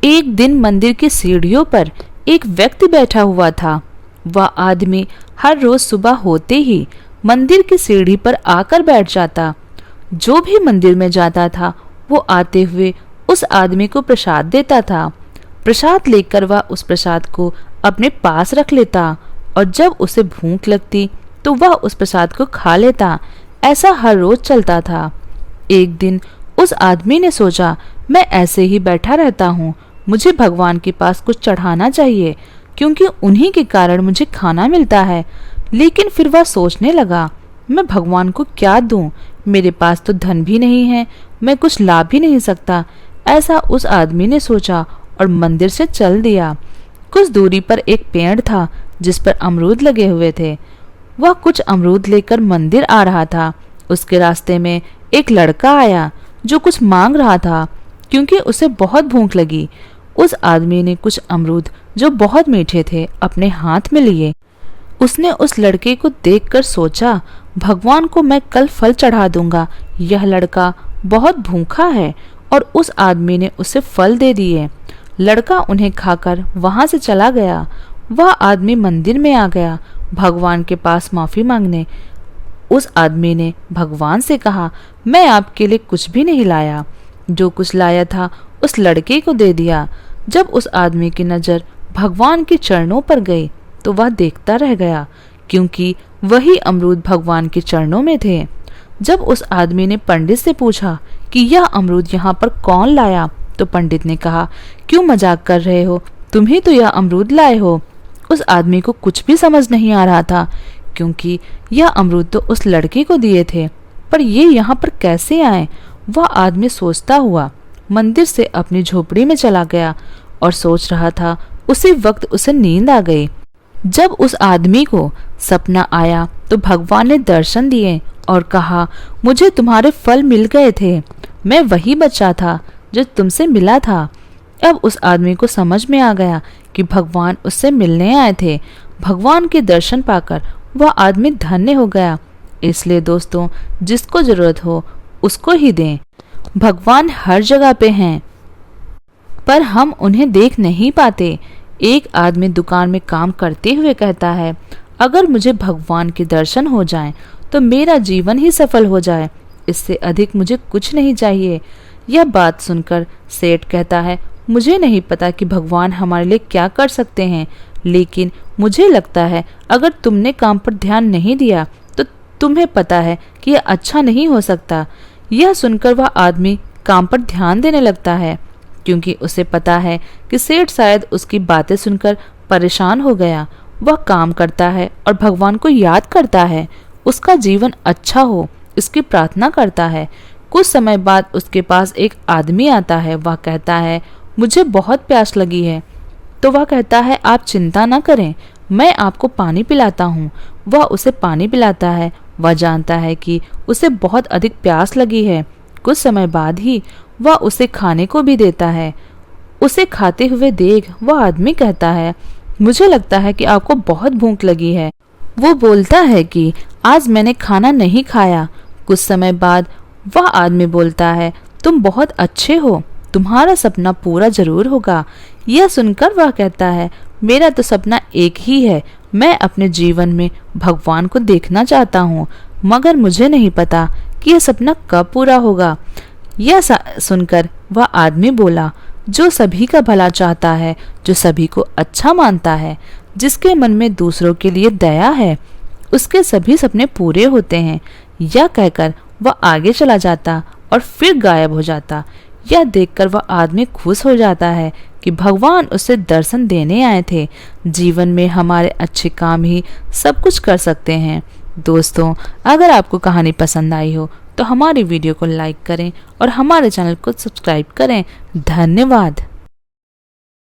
एक दिन मंदिर की सीढ़ियों पर एक व्यक्ति बैठा हुआ था। वह आदमी हर रोज सुबह होते ही मंदिर की सीढ़ी पर आकर बैठ जाता। जो भी मंदिर में जाता था वो आते हुए उस आदमी को प्रसाद देता था। प्रसाद लेकर वह उस प्रसाद को अपने पास रख लेता और जब उसे भूख लगती तो वह उस प्रसाद को खा लेता। ऐसा हर रोज चलता था। एक दिन उस आदमी ने सोचा, मैं ऐसे ही बैठा रहता हूँ, मुझे भगवान के पास कुछ चढ़ाना चाहिए क्योंकि उन्हीं के कारण मुझे खाना मिलता है। लेकिन फिर वह सोचने लगा, मैं भगवान को क्या दूं? मेरे पास तो धन भी नहीं है, मैं कुछ ला भी नहीं सकता। ऐसा उस आदमी ने सोचा और मंदिर से चल दिया। कुछ दूरी पर एक पेड़ था जिस पर अमरूद लगे हुए थे। वह कुछ अमरूद लेकर मंदिर आ रहा था। उसके रास्ते में एक लड़का आया जो कुछ मांग रहा था क्योंकि उसे बहुत भूख लगी। उस आदमी ने कुछ अमरूद जो बहुत मीठे थे अपने हाथ में लिए। उसने उस लड़के को देखकर सोचा, भगवान को मैं कल फल चढ़ा दूंगा। यह लड़का बहुत भूखा है और उस आदमी ने उसे फल दे दिए। लड़का उन्हें खाकर वहां से चला गया। वह आदमी मंदिर में आ गया भगवान के पास माफी मांगने। उस आदमी ने भगवान से कहा, मैं आपके लिए कुछ भी नहीं लाया, जो कुछ लाया था उस लड़के को दे दिया। जब उस आदमी की नजर भगवान के चरणों पर गई तो वह देखता रह गया क्योंकि वही अमरूद भगवान के चरणों में थे। जब उस आदमी ने पंडित से पूछा कि यह अमरूद यहाँ पर कौन लाया, तो पंडित ने कहा, क्यों मजाक कर रहे हो, तुम ही तो यह अमरूद लाए हो। उस आदमी को कुछ भी समझ नहीं आ रहा था क्योंकि यह अमरूद तो उस लड़के को दिए थे, पर ये यहाँ पर कैसे आए। वह आदमी सोचता हुआ मंदिर से अपनी झोपड़ी में चला गया और सोच रहा था। उसी वक्त उसे नींद आ गई। जब उस आदमी को सपना आया तो भगवान ने दर्शन दिए और कहा, मुझे तुम्हारे फल मिल गए थे, मैं वही बच्चा था जो तुमसे मिला था। अब उस आदमी को समझ में आ गया कि भगवान उससे मिलने आए थे। भगवान के दर्शन पाकर वह आदमी धन्य हो गया। इसलिए दोस्तों, जिसको जरूरत हो उसको ही दें। भगवान हर जगह पे हैं पर हम उन्हें देख नहीं पाते। एक आदमी दुकान में काम करते हुए कहता है, अगर मुझे भगवान के दर्शन हो जाएं तो मेरा जीवन ही सफल हो जाए, इससे अधिक मुझे कुछ नहीं चाहिए। यह बात सुनकर सेठ कहता है, मुझे नहीं पता कि भगवान हमारे लिए क्या कर सकते हैं, लेकिन मुझे लगता है अगर तुमने काम पर ध्यान नहीं दिया तो तुम्हें पता है कि यह अच्छा नहीं हो सकता। यह सुनकर वह आदमी काम पर ध्यान देने लगता है क्योंकि उसे पता है कि सेठ शायद उसकी बातें सुनकर परेशान हो गया। वह काम करता है और भगवान को याद करता है, उसका जीवन अच्छा हो इसकी प्रार्थना करता है। कुछ समय बाद उसके पास एक आदमी आता है। वह कहता है, मुझे बहुत प्यास लगी है। तो वह कहता है, आप चिंता न करें, मैं आपको पानी पिलाता हूँ। वह उसे पानी पिलाता है। वह जानता है कि उसे बहुत अधिक प्यास लगी है। कुछ समय बाद ही वह उसे खाने को भी देता है। उसे खाते हुए देख वह आदमी कहता है, मुझे लगता है कि आपको बहुत भूख लगी है। वो बोलता है कि आज मैंने खाना नहीं खाया। कुछ समय बाद वह आदमी बोलता है, तुम बहुत अच्छे हो, तुम्हारा सपना पूरा जरूर होगा। यह सुनकर वह कहता है, मेरा तो सपना एक ही है, मैं अपने जीवन में भगवान को देखना चाहता हूँ, मगर मुझे नहीं पता कि यह सपना कब पूरा होगा। यह सुनकर वह आदमी बोला, जो सभी का भला चाहता है, जो सभी को अच्छा मानता है, जिसके मन में दूसरों के लिए दया है, उसके सभी सपने पूरे होते हैं। यह कहकर वह आगे चला जाता और फिर गायब हो जाता। यह देखकर वह आदमी खुश हो जाता है कि भगवान उसे दर्शन देने आए थे। जीवन में हमारे अच्छे काम ही सब कुछ कर सकते हैं। दोस्तों, अगर आपको कहानी पसंद आई हो तो हमारी वीडियो को लाइक करें और हमारे चैनल को सब्सक्राइब करें। धन्यवाद।